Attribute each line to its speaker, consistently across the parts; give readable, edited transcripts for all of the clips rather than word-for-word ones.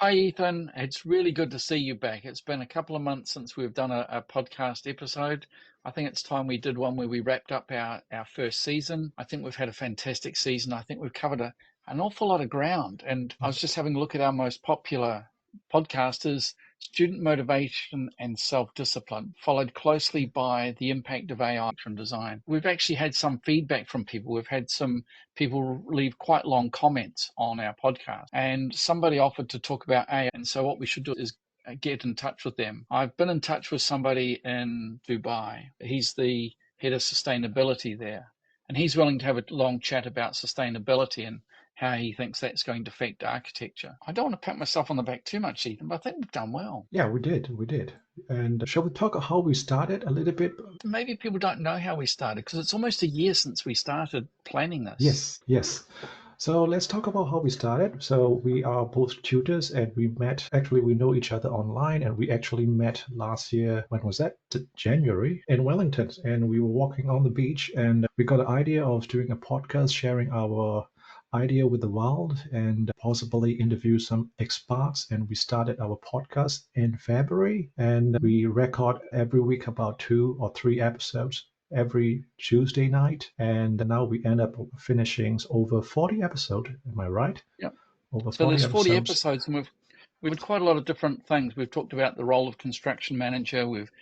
Speaker 1: Hi, Ethan. It's really good to see you back. It's been a couple of months since we've done a podcast episode. I think it's time we did one where we wrapped up our first season. I think we've had a fantastic season. I think we've covered an awful lot of ground. And I was just having a look at our most popular podcasters: student motivation and self-discipline, followed closely by the impact of AI on design. We've actually had some feedback from people. We've had some people leave quite long comments on our podcast, and somebody offered to talk about AI. And so what we should do is get in touch with them. I've been in touch with somebody in Dubai. He's the head of sustainability there, and he's willing to have a long chat about sustainability and how he thinks that's going to affect architecture. I don't want to pat myself on the back too much, Ethan, but I think we've done well.
Speaker 2: Yeah, we did. We did. And shall we talk how we started a little bit?
Speaker 1: Maybe people don't know how we started because it's almost a year since we started planning this.
Speaker 2: Yes, yes. So let's talk about how we started. So we are both tutors and we met, actually, we know each other online and we actually met last year. When was that? January in Wellington. And we were walking on the beach and we got an idea of doing a podcast, sharing our idea with the world and possibly interview some experts. And we started our podcast in February and we record every week about 2 or 3 episodes every Tuesday night. And now we end up finishing over 40 episodes. Am I right?
Speaker 1: Yep.
Speaker 2: Over
Speaker 1: So
Speaker 2: 40
Speaker 1: there's 40
Speaker 2: episodes.
Speaker 1: episodes, and we've had quite a lot of different things. We've talked about the role of construction manager. We've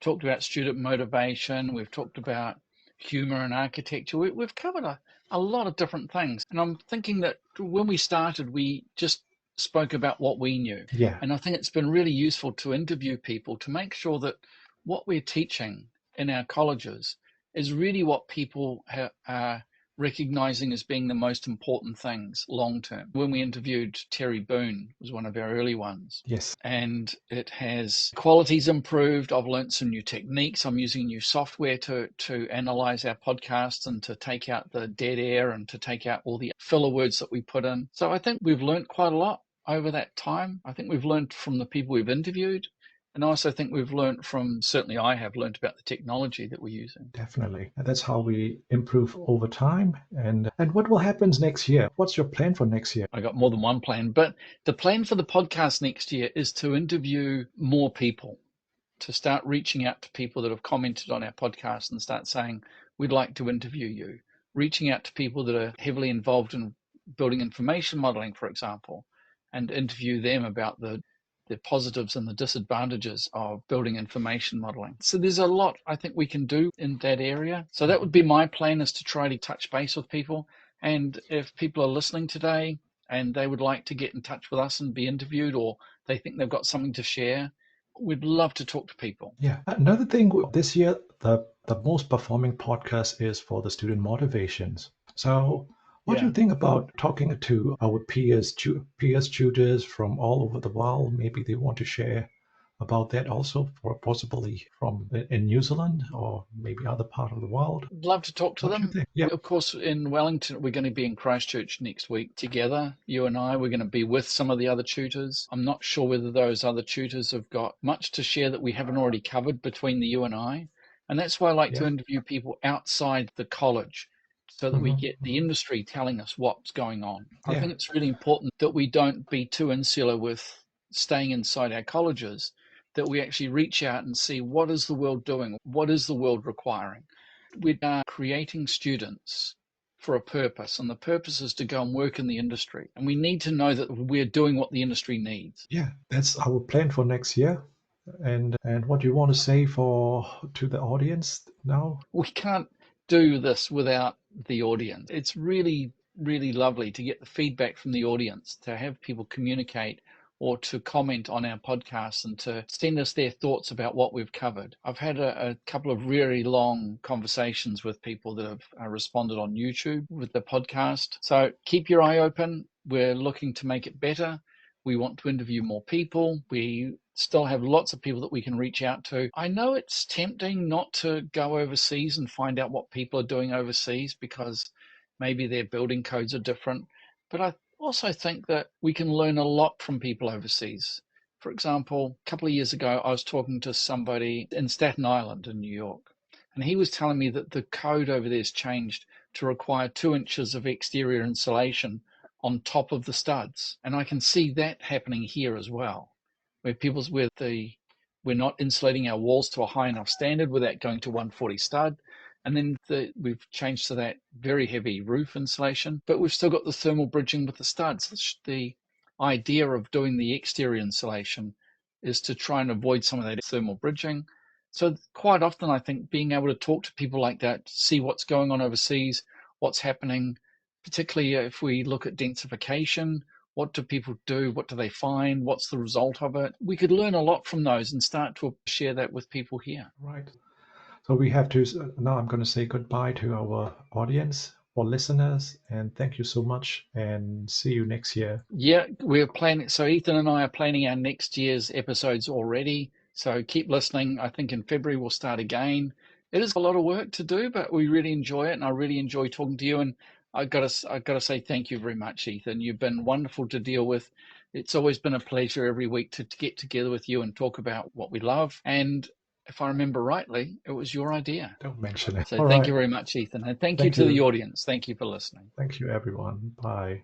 Speaker 1: talked about student motivation. We've talked about humor and architecture. We've covered a lot of different things. And I'm thinking that when we started, we just spoke about what we knew.
Speaker 2: Yeah.
Speaker 1: And I think it's been really useful to interview people to make sure that what we're teaching in our colleges is really what people are recognizing as being the most important things long term. When we interviewed Terry Boone, was one of our early ones,
Speaker 2: Yes.
Speaker 1: and it has qualities improved. I've learned some new techniques. I'm using new software to analyze our podcasts and to take out the dead air and to take out all the filler words that we put in. So I think we've learned quite a lot over that time. I think we've learned from the people we've interviewed. And I also think we've learned from, certainly I have learned about the technology that we're using.
Speaker 2: Definitely. And that's how we improve over time. And what will happen next year? What's your plan for next year?
Speaker 1: I got more than one plan, but the plan for the podcast next year is to interview more people, to start reaching out to people that have commented on our podcast and start saying, we'd like to interview you. Reaching out to people that are heavily involved in building information modeling, for example, and interview them about the positives and the disadvantages of building information modeling. So there's a lot I think we can do in that area. So that would be my plan, is to try to touch base with people. And if people are listening today and they would like to get in touch with us and be interviewed, or they think they've got something to share, we'd love to talk to people.
Speaker 2: Yeah. Another thing this year, the most performing podcast is for the student motivations. So what do you
Speaker 1: Yeah.
Speaker 2: think about talking to our peers, tutors from all over the world? Maybe they want to share about that also, for possibly from in New Zealand or maybe other part of the world.
Speaker 1: Love to talk to
Speaker 2: What do you
Speaker 1: them.
Speaker 2: think? Yeah.
Speaker 1: Of course, in Wellington, we're going to be in Christchurch next week together. You and I, we're going to be with some of the other tutors. I'm not sure whether those other tutors have got much to share that we haven't already covered between the you and I. And that's why I like to
Speaker 2: Yeah.
Speaker 1: interview people outside the college so that we
Speaker 2: Hmm.
Speaker 1: get the industry telling us what's going on. I
Speaker 2: Yeah.
Speaker 1: think it's really important that we don't be too insular with staying inside our colleges, that we actually reach out and see, what is the world doing? What is the world requiring? We are creating students for a purpose, and the purpose is to go and work in the industry. And we need to know that we're doing what the industry needs.
Speaker 2: Yeah. That's our plan for next year. And what do you want to say for to the audience now?
Speaker 1: We can't do this without the audience. It's really, really lovely to get the feedback from the audience, to have people communicate or to comment on our podcasts and to send us their thoughts about what we've covered. I've had a couple of really long conversations with people that have responded on YouTube with the podcast. So keep your eye open. We're looking to make it better. We want to interview more people. We still have lots of people that we can reach out to. I know it's tempting not to go overseas and find out what people are doing overseas because maybe their building codes are different. But I also think that we can learn a lot from people overseas. For example, a couple of years ago, I was talking to somebody in Staten Island in New York, and he was telling me that the code over there has changed to require 2 inches of exterior insulation on top of the studs. And I can see that happening here as well, where we're not insulating our walls to a high enough standard without going to 140 stud. And then we've changed to that very heavy roof insulation, but we've still got the thermal bridging with the studs. The idea of doing the exterior insulation is to try and avoid some of that thermal bridging. So quite often, I think being able to talk to people like that, see what's going on overseas, what's happening, particularly if we look at densification, what do people do? What do they find? What's the result of it? We could learn a lot from those and start to share that with people here.
Speaker 2: Right. So we have to, now I'm going to say goodbye to our audience or listeners, and thank you so much, and see you next year.
Speaker 1: Yeah, we're planning. So Ethan and I are planning our next year's episodes already. So keep listening. I think in February we'll start again. It is a lot of work to do, but we really enjoy it, and I really enjoy talking to you. And I got to say thank you very much, Ethan. You've been wonderful to deal with. It's always been a pleasure every week to get together with you and talk about what we love. And if I remember rightly, it was your idea.
Speaker 2: Don't mention it.
Speaker 1: So
Speaker 2: All
Speaker 1: thank you
Speaker 2: right.
Speaker 1: very much, Ethan. And thank you
Speaker 2: Thank
Speaker 1: to the
Speaker 2: you.
Speaker 1: audience. Thank you for listening.
Speaker 2: Thank you, everyone. Bye.